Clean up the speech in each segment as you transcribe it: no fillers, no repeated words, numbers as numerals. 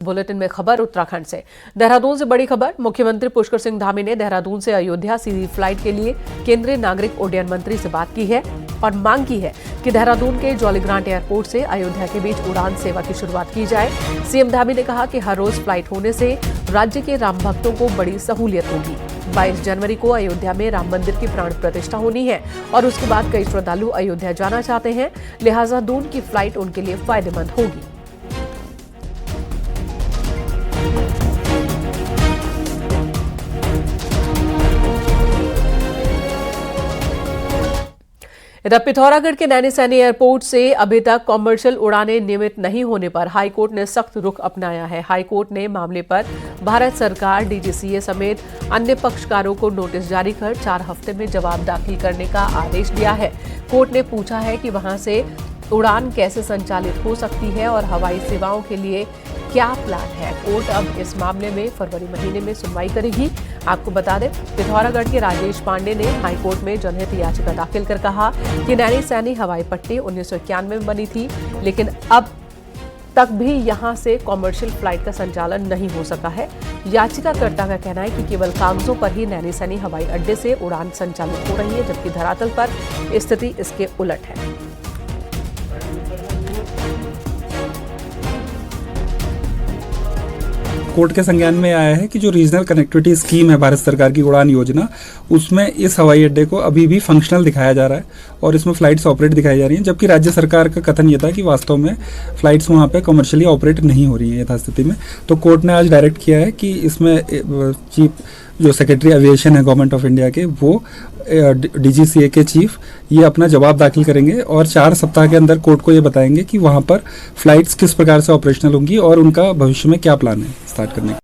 Bulletin में खबर उत्तराखंड से। देहरादून से बड़ी खबर। मुख्यमंत्री पुष्कर सिंह धामी ने देहरादून से अयोध्या सीधी फ्लाइट के लिए केंद्रीय नागरिक उड्डयन मंत्री से बात की है और मांग की है कि देहरादून के जॉलीग्रांट एयरपोर्ट से अयोध्या के बीच उड़ान सेवा की शुरुआत की जाए। सीएम धामी ने कहा कि हर रोज फ्लाइट होने से राज्य के राम भक्तों को बड़ी सहूलियत होगी। 22 जनवरी को अयोध्या में राम मंदिर की प्राण प्रतिष्ठा होनी है और उसके बाद कई श्रद्धालु अयोध्या जाना चाहते हैं, लिहाजा दून की फ्लाइट उनके लिए फायदेमंद होगी। इधर पिथौरागढ़ के नैनीसैनी एयरपोर्ट से अभी तक कॉमर्शियल उड़ानें नियमित नहीं होने पर हाईकोर्ट ने सख्त रुख अपनाया है। हाईकोर्ट ने मामले पर भारत सरकार, डीजीसीए समेत अन्य पक्षकारों को नोटिस जारी कर 4 हफ्ते में जवाब दाखिल करने का आदेश दिया है। कोर्ट ने पूछा है कि वहां से उड़ान कैसे संचालित हो सकती है और हवाई सेवाओं के लिए क्या प्लान है। कोर्ट अब इस मामले में फरवरी महीने में सुनवाई करेगी। आपको बता दें, पिथौरागढ़ के राजेश पांडे ने हाईकोर्ट में जनहित याचिका दाखिल कर कहा कि नैनीसैनी हवाई पट्टी 1991 में बनी थी, लेकिन अब तक भी यहां से कॉमर्शियल फ्लाइट का संचालन नहीं हो सका है। याचिकाकर्ता का कहना है कि केवल कागजों पर ही नैनीसैनी हवाई अड्डे से उड़ान संचालित हो रही है, जबकि धरातल पर स्थिति इसके उलट है। कोर्ट के संज्ञान में आया है कि जो रीजनल कनेक्टिविटी स्कीम है भारत सरकार की उड़ान योजना, उसमें इस हवाई अड्डे को अभी भी फंक्शनल दिखाया जा रहा है और इसमें फ्लाइट्स ऑपरेट दिखाई जा रही हैं, जबकि राज्य सरकार का कथन ये था कि वास्तव में फ्लाइट्स वहाँ पे कमर्शियली ऑपरेट नहीं हो रही हैं यथास्थिति में। तो कोर्ट ने आज डायरेक्ट किया है कि इसमें चीफ जो सेक्रेटरी एविएशन है गवर्नमेंट ऑफ इंडिया के, वो डीजीसीए के चीफ ये अपना जवाब दाखिल करेंगे और 4 सप्ताह के अंदर कोर्ट को ये बताएंगे कि वहाँ पर फ्लाइट्स किस प्रकार से ऑपरेशनल होंगी और उनका भविष्य में क्या प्लान है स्टार्ट करने का।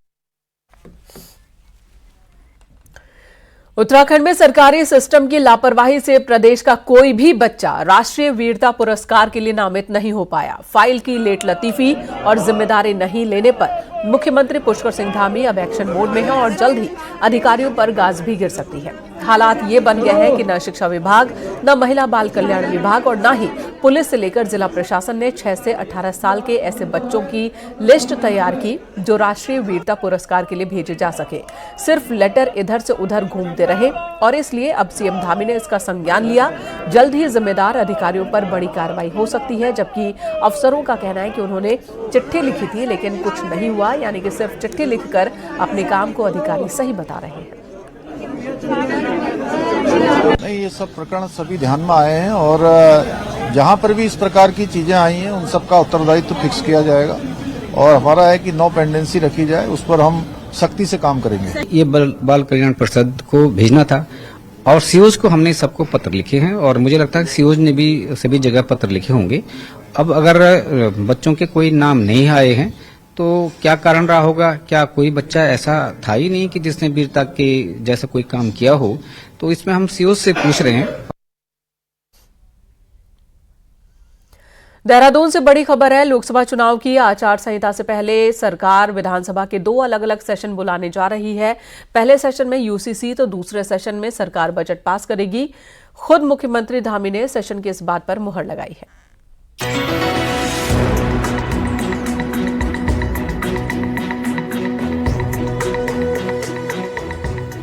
उत्तराखंड में सरकारी सिस्टम की लापरवाही से प्रदेश का कोई भी बच्चा राष्ट्रीय वीरता पुरस्कार के लिए नामित नहीं हो पाया। फाइल की लेट लतीफी और जिम्मेदारी नहीं लेने पर मुख्यमंत्री पुष्कर सिंह धामी अब एक्शन मोड में हैं और जल्द ही अधिकारियों पर गाज भी गिर सकती है। हालात ये बन गए हैं कि न शिक्षा विभाग, न महिला बाल कल्याण विभाग और न ही पुलिस से लेकर जिला प्रशासन ने 6 से 18 साल के ऐसे बच्चों की लिस्ट तैयार की जो राष्ट्रीय वीरता पुरस्कार के लिए भेजे जा सके। सिर्फ लेटर इधर से उधर घूमते रहे और इसलिए अब सीएम धामी ने इसका संज्ञान लिया। जल्द ही जिम्मेदार अधिकारियों पर बड़ी कार्रवाई हो सकती है, जबकि अफसरों का कहना है कि उन्होंने चिट्ठी लिखी थी लेकिन कुछ नहीं हुआ, यानी कि सिर्फ चिट्ठी लिखकर अपने काम को अधिकारी सही बता रहे हैं। नहीं, ये सब प्रकरण सभी ध्यान में आए हैं और जहां पर भी इस प्रकार की चीजें आई हैं उन सब का उत्तरदायित्व फिक्स किया जाएगा और हमारा है कि नो पेंडेंसी रखी जाए, उस पर हम सख्ती से काम करेंगे। ये बाल कल्याण परिषद को भेजना था और सीओज को हमने सबको पत्र लिखे हैं और मुझे लगता है कि सीओज ने भी सभी जगह पत्र लिखे होंगे। अब अगर बच्चों के कोई नाम नहीं आए हैं तो क्या कारण रहा होगा? क्या कोई बच्चा ऐसा था ही नहीं कि जिसने वीरता के जैसा कोई काम किया हो? तो इसमें हम सीओज से पूछ रहे हैं। देहरादून से बड़ी खबर है। लोकसभा चुनाव की आचार संहिता से पहले सरकार विधानसभा के 2 अलग-अलग सेशन बुलाने जा रही है। पहले सेशन में यूसीसी तो दूसरे सेशन में सरकार बजट पास करेगी। खुद मुख्यमंत्री धामी ने सेशन की इस बात पर मुहर लगाई है।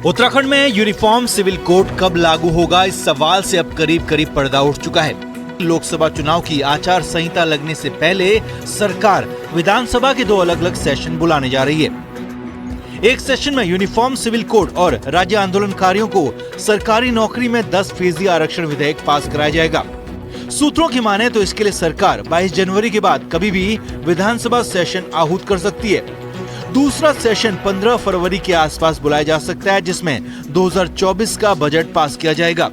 उत्तराखंड में यूनिफॉर्म सिविल कोड कब लागू होगा, इस सवाल से अब करीब करीब पर्दा उठ चुका है। लोकसभा चुनाव की आचार संहिता लगने से पहले सरकार विधानसभा के 2 अलग-अलग सेशन बुलाने जा रही है। एक सेशन में यूनिफॉर्म सिविल कोड और राज्य आंदोलनकारियों को सरकारी नौकरी में 10% आरक्षण विधेयक पास कराया जाएगा। सूत्रों की माने तो इसके लिए सरकार 22 जनवरी के बाद कभी भी विधानसभा सेशन आहूत कर सकती है। दूसरा सेशन 15 फरवरी के आसपास बुलाया जा सकता है, जिसमें 2024 का बजट पास किया जाएगा।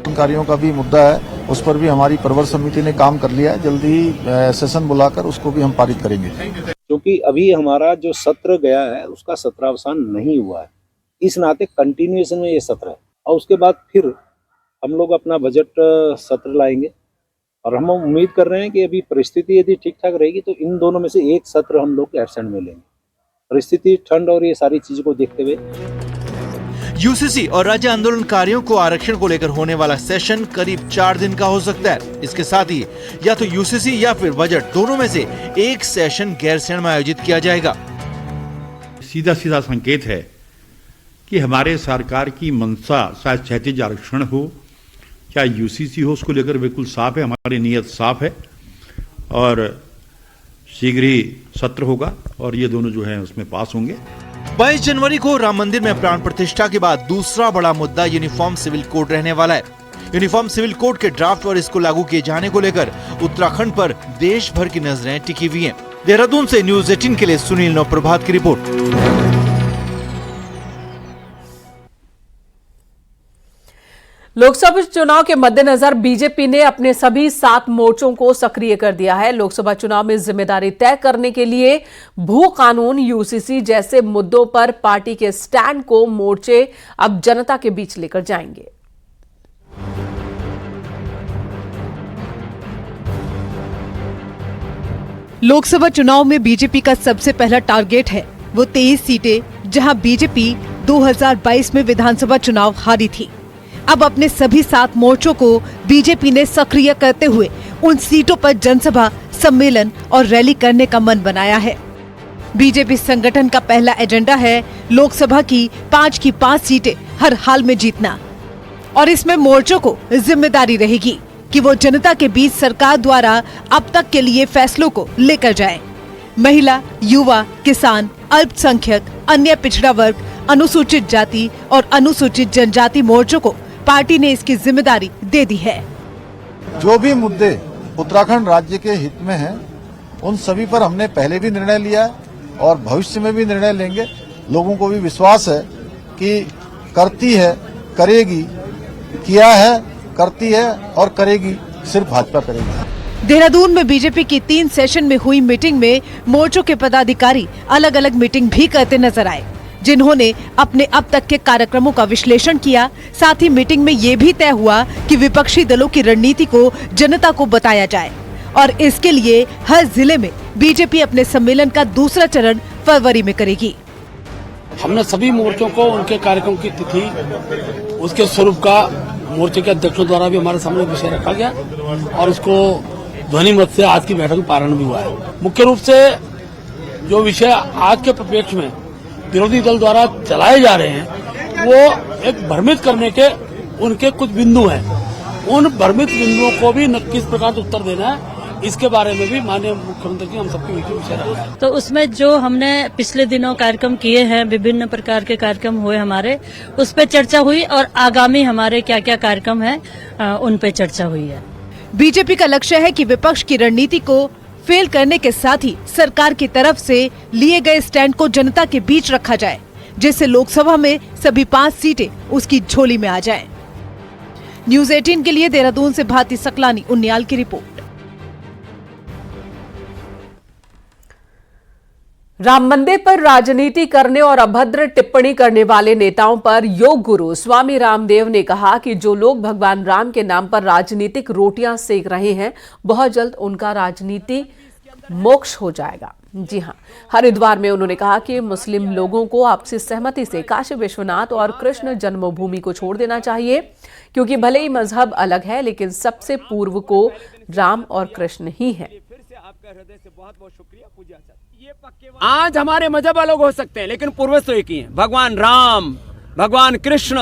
कार्यों का भी मुद्दा है, उस पर भी हमारी प्रवर समिति ने काम कर लिया है। जल्दी ही सेशन बुलाकर उसको भी हम पारित करेंगे। क्योंकि अभी हमारा जो सत्र गया है उसका सत्रावसान नहीं हुआ है, इस नाते कंटिन्यूएशन में ये सत्र है और उसके बाद फिर हम लोग अपना बजट सत्र लाएंगे और हम उम्मीद कर रहे हैं कि अभी परिस्थिति यदि ठीक ठाक रहेगी तो इन दोनों में से एक सत्र हम लोग एब्सेंट में लेंगे, परिस्थिति, ठंड और ये सारी चीजों को देखते हुए। यूसीसी और राज्य आंदोलनकारियों को आरक्षण को लेकर होने वाला सेशन करीब 4 दिन का हो सकता है। इसके साथ ही या तो यूसीसी या फिर बजट दोनों में से एक सेशन गैरसैंण में आयोजित किया जाएगा। सीधा सीधा संकेत है कि हमारे सरकार की मंशा शायद क्षैतिज आरक्षण हो चाहे यूसीसी हो, उसको लेकर बिल्कुल साफ है, हमारी नीयत साफ है और शीघ्र ही सत्र होगा और ये दोनों जो है उसमें पास होंगे। 22 जनवरी को राम मंदिर में प्राण प्रतिष्ठा के बाद दूसरा बड़ा मुद्दा यूनिफॉर्म सिविल कोड रहने वाला है। यूनिफॉर्म सिविल कोड के ड्राफ्ट और इसको लागू किए जाने को लेकर उत्तराखंड पर देश भर की नजरें टिकी हुई हैं। देहरादून से न्यूज 18 के लिए सुनील नवप्रभात की रिपोर्ट। लोकसभा चुनाव के मद्देनजर बीजेपी ने अपने सभी 7 मोर्चों को सक्रिय कर दिया है। लोकसभा चुनाव में जिम्मेदारी तय करने के लिए भू कानून, यूसीसी जैसे मुद्दों पर पार्टी के स्टैंड को मोर्चे अब जनता के बीच लेकर जाएंगे। लोकसभा चुनाव में बीजेपी का सबसे पहला टारगेट है वो 23 सीटें, जहां बीजेपी 2022 में विधानसभा चुनाव हारी थी। अब अपने सभी 7 मोर्चों को बीजेपी ने सक्रिय करते हुए उन सीटों पर जनसभा, सम्मेलन और रैली करने का मन बनाया है। बीजेपी संगठन का पहला एजेंडा है लोकसभा की 5 सीटें हर हाल में जीतना, और इसमें मोर्चों को जिम्मेदारी रहेगी कि वो जनता के बीच सरकार द्वारा अब तक के लिए फैसलों को लेकर जाएं। महिला, युवा, किसान, अल्पसंख्यक, अन्य पिछड़ा वर्ग, अनुसूचित जाति और अनुसूचित जनजाति मोर्चों को पार्टी ने इसकी जिम्मेदारी दे दी है। जो भी मुद्दे उत्तराखंड राज्य के हित में हैं, उन सभी पर हमने पहले भी निर्णय लिया है और भविष्य में भी निर्णय लेंगे। लोगों को भी विश्वास है कि करती है, करेगी, किया है, करती है और करेगी, सिर्फ भाजपा करेगी। देहरादून में बीजेपी की 3 सेशन में हुई मीटिंग में मोर्चों के पदाधिकारी अलग अलग मीटिंग भी करते नजर आए, जिन्होंने अपने अब तक के कार्यक्रमों का विश्लेषण किया। साथ ही मीटिंग में ये भी तय हुआ कि विपक्षी दलों की रणनीति को जनता को बताया जाए और इसके लिए हर जिले में बीजेपी अपने सम्मेलन का दूसरा चरण फरवरी में करेगी। हमने सभी मोर्चों को उनके कार्यक्रम की तिथि, उसके स्वरूप का मोर्चे के अध्यक्षों द्वारा भी हमारे सामने विषय रखा गया और उसको ध्वनि मत से आज की बैठक में पारण भी हुआ है। मुख्य रूप से जो विषय आज के परिप्रेक्ष्य में विरोधी दल द्वारा चलाए जा रहे हैं वो एक भ्रमित करने के उनके कुछ बिंदु हैं। उन भ्रमित बिंदुओं को भी किस प्रकार से उत्तर देना है, इसके बारे में भी माननीय मुख्यमंत्री जी हम सबके मीटिंग विषय रखा है। तो उसमें जो हमने पिछले दिनों कार्यक्रम किए हैं, विभिन्न प्रकार के कार्यक्रम हुए हमारे, उस पर चर्चा हुई और आगामी हमारे क्या क्या कार्यक्रम हैं उन पे चर्चा हुई है। बीजेपी का लक्ष्य है कि विपक्ष की रणनीति को फेल करने के साथ ही सरकार की तरफ से लिए गए स्टैंड को जनता के बीच रखा जाए, जिससे लोकसभा में सभी 5 सीटें उसकी झोली में आ जाएं। न्यूज 18 के लिए देहरादून से भारती सकलानी उन्नियाल की रिपोर्ट। राम मंदिर पर राजनीति करने और अभद्र टिप्पणी करने वाले नेताओं पर योग गुरु स्वामी रामदेव ने कहा कि जो लोग भगवान राम के नाम पर राजनीतिक रोटियां सेक रहे हैं, बहुत जल्द उनका राजनीति मोक्ष हो जाएगा। जी हां, हरिद्वार में उन्होंने कहा कि मुस्लिम लोगों को आपसी सहमति से काशी विश्वनाथ और कृष्ण जन्मभूमि को छोड़ देना चाहिए, क्योंकि भले ही मजहब अलग है लेकिन सबसे पूर्व को राम और कृष्ण ही हैं। आज हमारे मजहब अलग हो सकते हैं लेकिन पूर्वज तो एक ही हैं। भगवान राम, भगवान कृष्ण,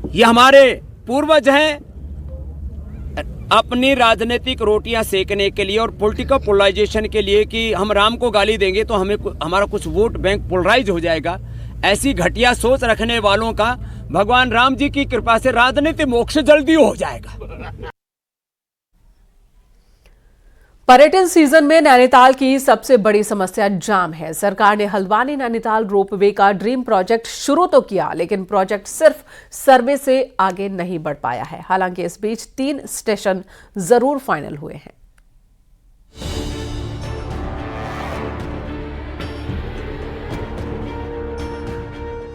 ये हमारे पूर्वज हैं। अपनी राजनीतिक रोटियां सेकने के लिए और पॉलिटिकल पोलराइजेशन के लिए कि हम राम को गाली देंगे तो हमें हमारा कुछ वोट बैंक पोलराइज हो जाएगा, ऐसी घटिया सोच रखने वालों का भगवान राम जी की कृपा से राजनीतिक मोक्ष जल्दी हो जाएगा। पर्यटन सीजन में नैनीताल की सबसे बड़ी समस्या जाम है। सरकार ने हल्द्वानी नैनीताल रोपवे का ड्रीम प्रोजेक्ट शुरू तो किया, लेकिन प्रोजेक्ट सिर्फ सर्वे से आगे नहीं बढ़ पाया है। हालांकि इस बीच 3 स्टेशन जरूर फाइनल हुए हैं।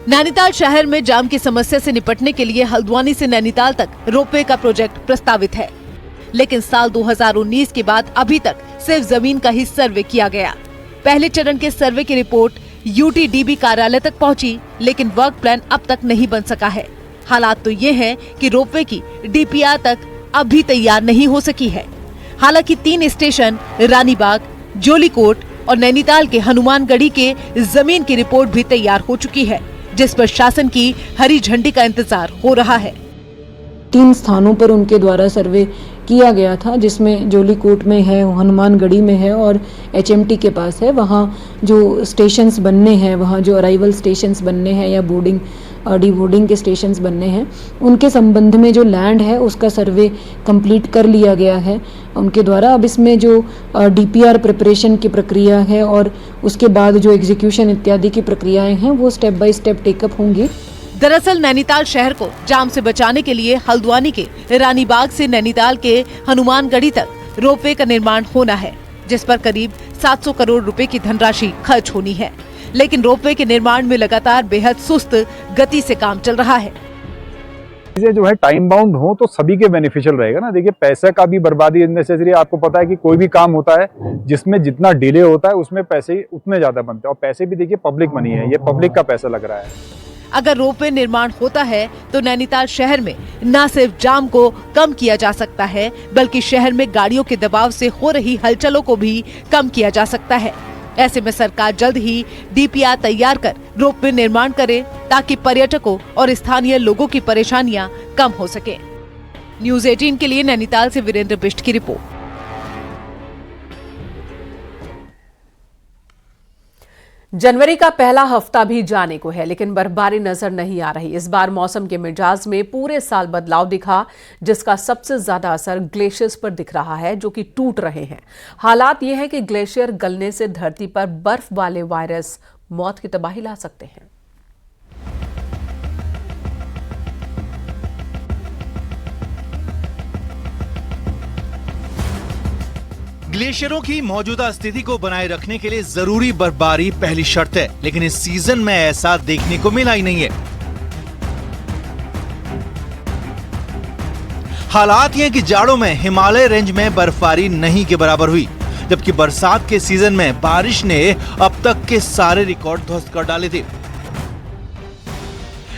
नैनीताल शहर में जाम की समस्या से निपटने के लिए हल्द्वानी से नैनीताल तक रोपवे का प्रोजेक्ट प्रस्तावित है, लेकिन साल 2019 के बाद अभी तक सिर्फ जमीन का ही सर्वे किया गया। पहले चरण के सर्वे की रिपोर्ट यूटीडीबी कार्यालय तक पहुंची, लेकिन वर्क प्लान अब तक नहीं बन सका है। हालात तो ये हैं कि रोपवे की डीपीआर तक अभी तैयार नहीं हो सकी है। हालांकि 3 स्टेशन रानीबाग, जोलीकोट और नैनीताल के हनुमानगढ़ी के जमीन की रिपोर्ट भी तैयार हो चुकी है, जिस पर शासन की हरी झंडी का इंतजार हो रहा है। 3 स्थानों पर उनके द्वारा सर्वे किया गया था, जिसमें जोलीकोट में है, हनुमानगढ़ी में है और एचएमटी के पास है। वहाँ जो स्टेशंस बनने हैं, वहाँ जो अराइवल स्टेशंस बनने हैं या बोर्डिंग डीबोर्डिंग के स्टेशंस बनने हैं, उनके संबंध में जो लैंड है उसका सर्वे कंप्लीट कर लिया गया है उनके द्वारा। अब इसमें जो डीपीआर प्रिपरेशन की प्रक्रिया है और उसके बाद जो एग्जीक्यूशन इत्यादि की प्रक्रियाएं हैं वो स्टेप बाय स्टेप टेकअप होंगी। दरअसल नैनीताल शहर को जाम से बचाने के लिए हल्द्वानी के रानीबाग से नैनीताल के हनुमानगढ़ी तक रोपवे का निर्माण होना है, जिस पर करीब 700 करोड़ रुपए की धनराशि खर्च होनी है। लेकिन रोपवे के निर्माण में लगातार बेहद सुस्त गति से काम चल रहा है। चीजें जो है टाइम बाउंड हो तो सभी के बेनिफिशियल रहेगा ना। देखिए, पैसे का भी बर्बादी नेसेसरी। आपको पता है कि कोई भी काम होता है जिसमें जितना डिले होता है उसमें पैसे उतने ज्यादा बनते हैं, और पैसे भी देखिए पब्लिक मनी है, ये पब्लिक का पैसा लग रहा है। अगर रोपवे निर्माण होता है तो नैनीताल शहर में न सिर्फ जाम को कम किया जा सकता है, बल्कि शहर में गाड़ियों के दबाव से हो रही हलचलों को भी कम किया जा सकता है। ऐसे में सरकार जल्द ही डीपीआर तैयार कर रोपवे निर्माण करे, ताकि पर्यटकों और स्थानीय लोगों की परेशानियां कम हो सके। न्यूज़ 18 के लिए नैनीताल से वीरेंद्र बिष्ट की रिपोर्ट। जनवरी का पहला हफ्ता भी जाने को है, लेकिन बर्फबारी नजर नहीं आ रही। इस बार मौसम के मिजाज में पूरे साल बदलाव दिखा, जिसका सबसे ज्यादा असर ग्लेशियर्स पर दिख रहा है, जो कि टूट रहे हैं। हालात ये है कि ग्लेशियर गलने से धरती पर बर्फ वाले वायरस मौत की तबाही ला सकते हैं। ग्लेशियरों की मौजूदा स्थिति को बनाए रखने के लिए जरूरी बर्फबारी पहली शर्त है, लेकिन इस सीजन में ऐसा देखने को मिला ही नहीं है। हालात ये कि जाड़ों में हिमालय रेंज में बर्फबारी नहीं के बराबर हुई, जबकि बरसात के सीजन में बारिश ने अब तक के सारे रिकॉर्ड ध्वस्त कर डाले थे।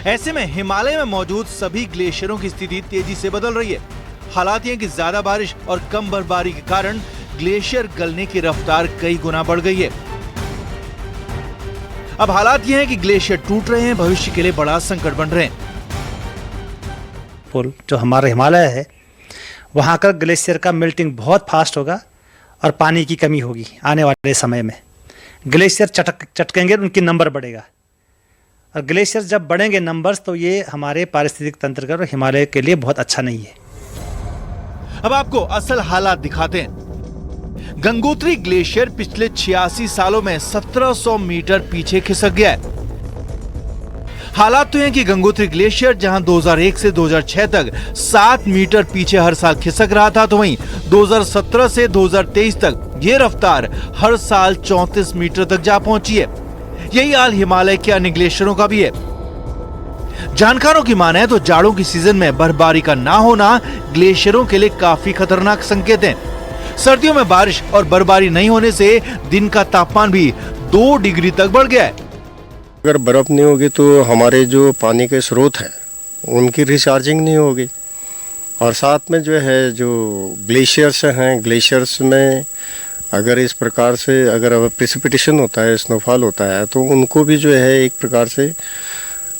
ऐसे में हिमालय में मौजूद सभी ग्लेशियरों की स्थिति तेजी से बदल रही है। हालात ये कि ज्यादा बारिश और कम बर्फबारी के कारण ग्लेशियर गलने की रफ्तार कई गुना बढ़ गई है। अब हालात ये हैं कि ग्लेशियर टूट रहे हैं, भविष्य के लिए बड़ा संकट बन रहे हैं। पुल जो हमारा हिमालय है, वहां का ग्लेशियर का मेल्टिंग बहुत फास्ट होगा और पानी की कमी होगी आने वाले समय में। ग्लेशियर चटकेंगे, उनकी नंबर बढ़ेगा, और ग्लेशियर जब बढ़ेंगे नंबर्स, तो ये हमारे पारिस्थितिक तंत्र का और हिमालय के लिए बहुत अच्छा नहीं है। अब आपको असल हालात दिखाते हैं। गंगोत्री ग्लेशियर पिछले 86 सालों में 1700 मीटर पीछे खिसक गया है। हालात तो हैं कि गंगोत्री ग्लेशियर जहां 2001 से 2006 तक 7 मीटर पीछे हर साल खिसक रहा था, तो वहीं 2017 से 2023 तक ये रफ्तार हर साल 34 मीटर तक जा पहुंची है। यही हाल हिमालय के अन्य ग्लेशियरों का भी है। जानकारों की माने तो जाड़ों की सीजन में बर्फबारी का ना होना ग्लेशियरों के लिए काफी खतरनाक संकेत है। सर्दियों में बारिश और बर्फबारी नहीं होने से दिन का तापमान भी 2 डिग्री तक बढ़ गया है। अगर बर्फ नहीं होगी तो हमारे जो पानी के स्रोत हैं उनकी रिचार्जिंग नहीं होगी, और साथ में जो है जो ग्लेशियर्स हैं, ग्लेशियर्स में अगर इस प्रकार से अगर प्रेसिपिटेशन होता है, स्नोफॉल होता है, तो उनको भी जो है एक प्रकार से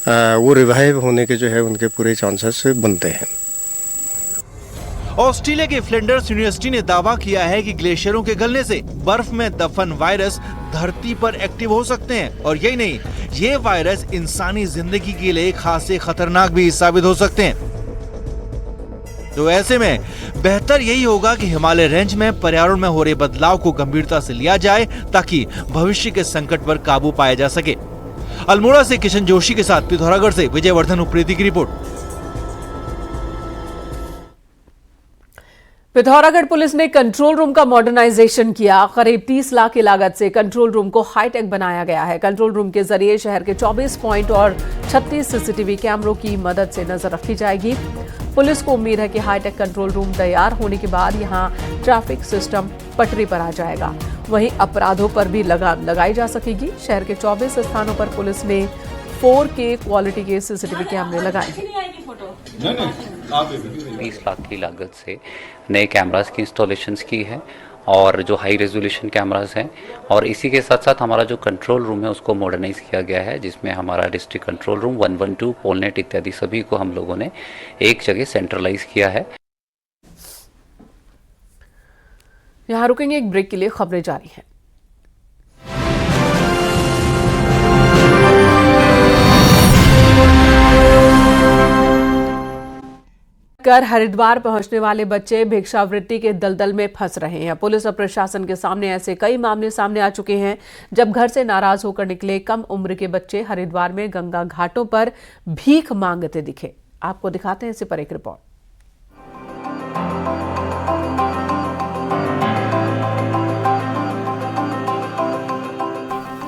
वो रिवाइव होने के जो है उनके पूरे चांसेस बनते हैं। ऑस्ट्रेलिया के फ्लिंडर्स यूनिवर्सिटी ने दावा किया है कि ग्लेशियरों के गलने से बर्फ में दफन वायरस धरती पर एक्टिव हो सकते हैं, और यही नहीं, ये वायरस इंसानी जिंदगी के लिए खासे खतरनाक भी साबित हो सकते हैं। तो ऐसे में बेहतर यही होगा कि हिमालय रेंज में पर्यावरण में हो रहे बदलाव को गंभीरता से लिया जाए, ताकि भविष्य के संकट पर काबू पाया जा सके। अल्मोड़ा से किशन जोशी के साथ पिथौरागढ़ से विजयवर्धन उप्रेती की रिपोर्ट। पिथौरागढ़ पुलिस ने कंट्रोल रूम का मॉडर्नाइजेशन किया। करीब 30 लाख की लागत से कंट्रोल रूम को हाईटेक बनाया गया है। कंट्रोल रूम के जरिए शहर के 24 पॉइंट और 36 सीसीटीवी कैमरों की मदद से नजर रखी जाएगी। पुलिस को उम्मीद है कि हाईटेक कंट्रोल रूम तैयार होने के बाद यहां ट्रैफिक सिस्टम पटरी पर आ जाएगा। वहीं अपराधों पर भी लगाम लगाई जा सकेगी। शहर के 24 स्थानों पर पुलिस ने 4K क्वालिटी के सीसीटीवी कैमरे लगाए हैं। 20 लाख की लागत से नए कैमरास की इंस्टॉलेशंस की है और जो हाई रेजोल्यूशन कैमरास हैं, और इसी के साथ साथ हमारा जो कंट्रोल रूम है उसको मॉडर्नाइज किया गया है, जिसमें हमारा डिस्ट्रिक्ट कंट्रोल रूम 112 पोलनेट इत्यादि सभी को हम लोगों ने एक जगह सेंट्रलाइज किया है। यहाँ रुकेंगे एक ब्रेक के लिए, खबरें जारी हैं। कर हरिद्वार पहुंचने वाले बच्चे भिक्षावृत्ति के दलदल में फंस रहे हैं। पुलिस और प्रशासन के सामने ऐसे कई मामले सामने आ चुके हैं जब घर से नाराज होकर निकले कम उम्र के बच्चे हरिद्वार में गंगा घाटों पर भीख मांगते दिखे। आपको दिखाते हैं इसी पर एक रिपोर्ट।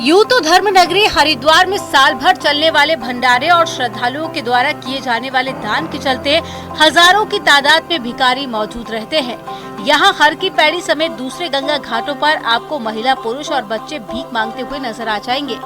यूं तो धर्म नगरी हरिद्वार में साल भर चलने वाले भंडारे और श्रद्धालुओं के द्वारा किए जाने वाले दान के चलते हजारों की तादाद में भिखारी मौजूद रहते हैं। यहाँ हर की पैड़ी समेत दूसरे गंगा घाटों पर आपको महिला, पुरुष और बच्चे भीख मांगते हुए नजर आ जाएंगे।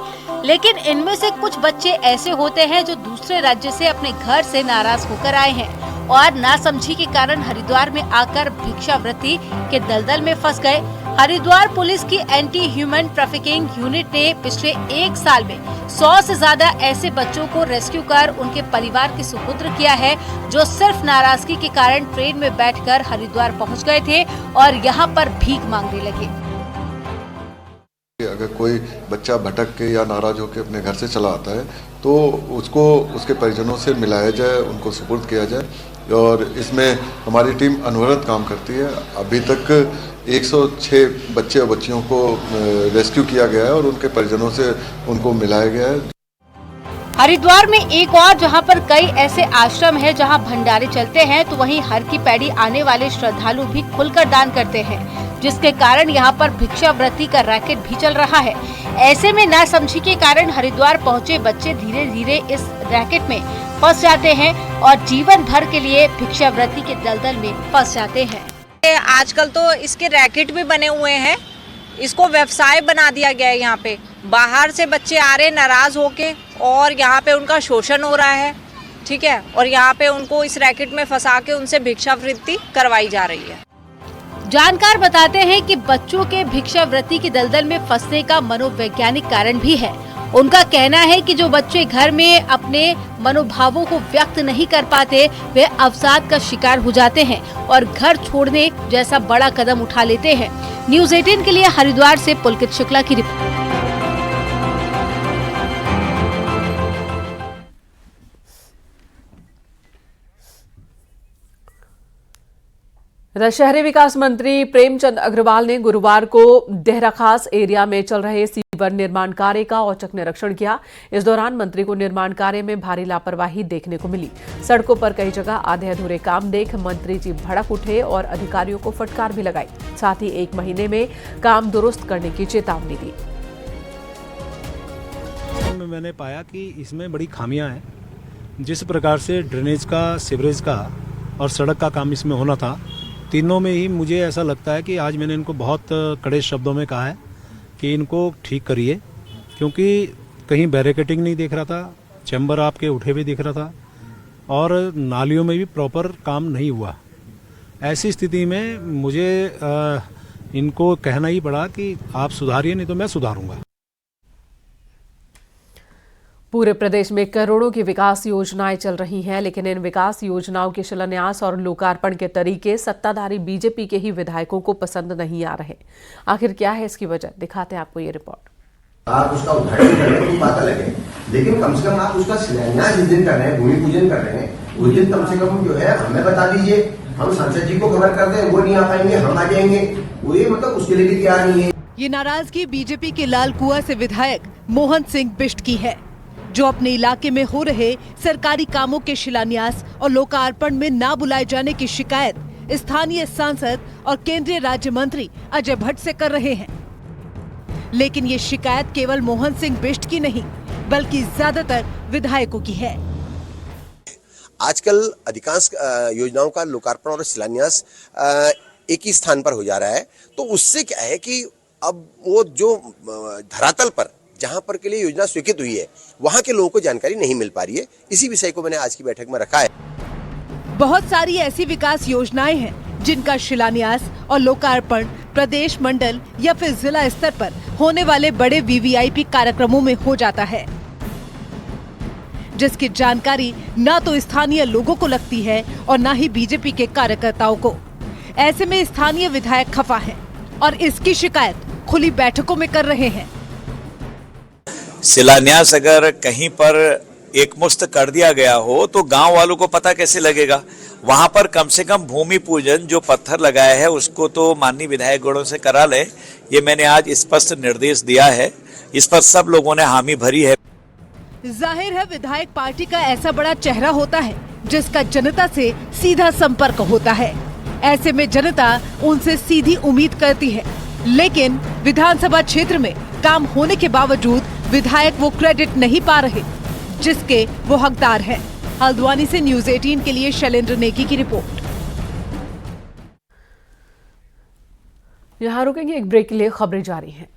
लेकिन इनमें से कुछ बच्चे ऐसे होते हैं जो दूसरे राज्य से अपने घर से नाराज होकर आए हैं और नासमझी के कारण हरिद्वार में आकर भिक्षावृत्ति के दलदल में फंस गए। हरिद्वार पुलिस की एंटी ह्यूमन ट्रैफिकिंग यूनिट ने पिछले 1 साल में 100 से ज्यादा ऐसे बच्चों को रेस्क्यू कर उनके परिवार के सुपुत्र किया है, जो सिर्फ नाराजगी के कारण ट्रेन में बैठकर हरिद्वार पहुंच गए थे और यहां पर भीख मांगने लगे। अगर कोई बच्चा भटक के या नाराज होकर अपने घर से चला आता है तो उसको उसके परिजनों से मिलाया जाए, उनको सुपुर्द किया जाए और इसमें हमारी टीम अनवरत काम करती है। अभी तक 106 बच्चे और बच्चियों को रेस्क्यू किया गया है और उनके परिजनों से उनको मिलाया गया है। हरिद्वार में एक और जहां पर कई ऐसे आश्रम हैं जहां भंडारे चलते हैं, तो वहीं हर की पैड़ी आने वाले श्रद्धालु भी खुलकर दान करते हैं, जिसके कारण यहां पर भिक्षावृत्ति का रैकेट भी चल रहा है। ऐसे में नासमझी के कारण हरिद्वार पहुंचे बच्चे धीरे धीरे इस रैकेट में फंस जाते हैं और जीवन भर के लिए भिक्षावृत्ति के दलदल में फंस जाते हैं। आजकल तो इसके रैकेट भी बने हुए हैं, इसको व्यवसाय बना दिया गया है। यहाँ पे बाहर से बच्चे आ रहे नाराज होके और यहाँ पे उनका शोषण हो रहा है, ठीक है, और यहाँ पे उनको इस रैकेट में फंसा के उनसे भिक्षावृत्ति करवाई जा रही है। जानकार बताते हैं कि बच्चों के भिक्षावृत्ति के दलदल में फंसने का मनोवैज्ञानिक कारण भी है। उनका कहना है कि जो बच्चे घर में अपने मनोभावों को व्यक्त नहीं कर पाते, वे अवसाद का शिकार हो जाते हैं और घर छोड़ने जैसा बड़ा कदम उठा लेते हैं। न्यूज़ 18 के लिए हरिद्वार से पुलकित शुक्ला की रिपोर्ट। शहरी विकास मंत्री प्रेमचंद अग्रवाल ने गुरुवार को देहरा खास एरिया में चल रहे सीवर निर्माण कार्य का औचक निरीक्षण किया। इस दौरान मंत्री को निर्माण कार्य में भारी लापरवाही देखने को मिली। सड़कों पर कई जगह आधे अधूरे काम देख मंत्री जी भड़क उठे और अधिकारियों को फटकार भी लगाई। साथ ही 1 महीने में काम दुरुस्त करने की चेतावनी दी। मैंने पाया कि इसमें बड़ी खामियां हैं। जिस प्रकार से ड्रेनेज का, सीवरेज का और सड़क का काम इसमें होना था, तीनों में ही मुझे ऐसा लगता है कि आज मैंने इनको बहुत कड़े शब्दों में कहा है कि इनको ठीक करिए, क्योंकि कहीं बैरिकेटिंग नहीं दिख रहा था, चैम्बर आपके उठे हुए दिख रहा था और नालियों में भी प्रॉपर काम नहीं हुआ। ऐसी स्थिति में मुझे इनको कहना ही पड़ा कि आप सुधारिए, नहीं तो मैं सुधारूंगा। पूरे प्रदेश में करोड़ों की विकास योजनाएं चल रही हैं, लेकिन इन विकास योजनाओं के शिलान्यास और लोकार्पण के तरीके सत्ताधारी बीजेपी के ही विधायकों को पसंद नहीं आ रहे। आखिर क्या है इसकी वजह, दिखाते हैं आपको ये रिपोर्ट। आप उसका उद्घाटन कर रहे हैं तो बात अलग है, लेकिन कम से कम आप उसका शिलान्यास जिस दिन कर रहे हैं, भूमि पूजन कर रहे हैं, उस दिन कम से कम जो है हमें बता दीजिए। हम सांसद जी को खबर करते हैं, वो नहीं आ पाएंगे, हम आ जाएंगे, वो ये मतलब उसके लिए भी तैयार नहीं है। ये नाराजगी बीजेपी के लालकुआं से विधायक मोहन सिंह बिष्ट की है, जो अपने इलाके में हो रहे सरकारी कामों के शिलान्यास और लोकार्पण में ना बुलाए जाने की शिकायत स्थानीय सांसद और केंद्रीय राज्य मंत्री अजय भट्ट से कर रहे हैं। लेकिन ये शिकायत केवल मोहन सिंह बिष्ट की नहीं, बल्कि ज्यादातर विधायकों की है। आजकल अधिकांश योजनाओं का लोकार्पण और शिलान्यास एक ही स्थान पर हो जा रहा है, तो उससे क्या है कि अब वो जो धरातल पर जहां पर के लिए योजना स्वीकृत हुई है वहां के लोगों को जानकारी नहीं मिल पा रही है। इसी विषय को मैंने आज की बैठक में रखा है। बहुत सारी ऐसी विकास योजनाएं हैं जिनका शिलान्यास और लोकार्पण प्रदेश मंडल या फिर जिला स्तर पर होने वाले बड़े वीवीआईपी कार्यक्रमों में हो जाता है, जिसकी जानकारी न तो स्थानीय लोगों को लगती है और न ही बीजेपी के कार्यकर्ताओं को। ऐसे में स्थानीय विधायक खफा हैं और इसकी शिकायत खुली बैठकों में कर रहे हैं। शिलान्यास अगर कहीं पर एकमुश्त कर दिया गया हो तो गांव वालों को पता कैसे लगेगा? वहां पर कम से कम भूमि पूजन जो पत्थर लगाया है उसको तो माननीय विधायक गणों से करा ले। ये मैंने आज स्पष्ट निर्देश दिया है, इस पर सब लोगों ने हामी भरी है। जाहिर है विधायक पार्टी का ऐसा बड़ा चेहरा होता है जिसका जनता से सीधा संपर्क होता है। ऐसे में जनता उनसे सीधी उम्मीद करती है, लेकिन विधानसभा क्षेत्र में काम होने के बावजूद विधायक वो क्रेडिट नहीं पा रहे जिसके वो हकदार हैं। हल्द्वानी से न्यूज़ 18 के लिए शैलेंद्र नेगी की रिपोर्ट। यहाँ रुकेंगे, एक ब्रेक के लिए खबरें जारी हैं।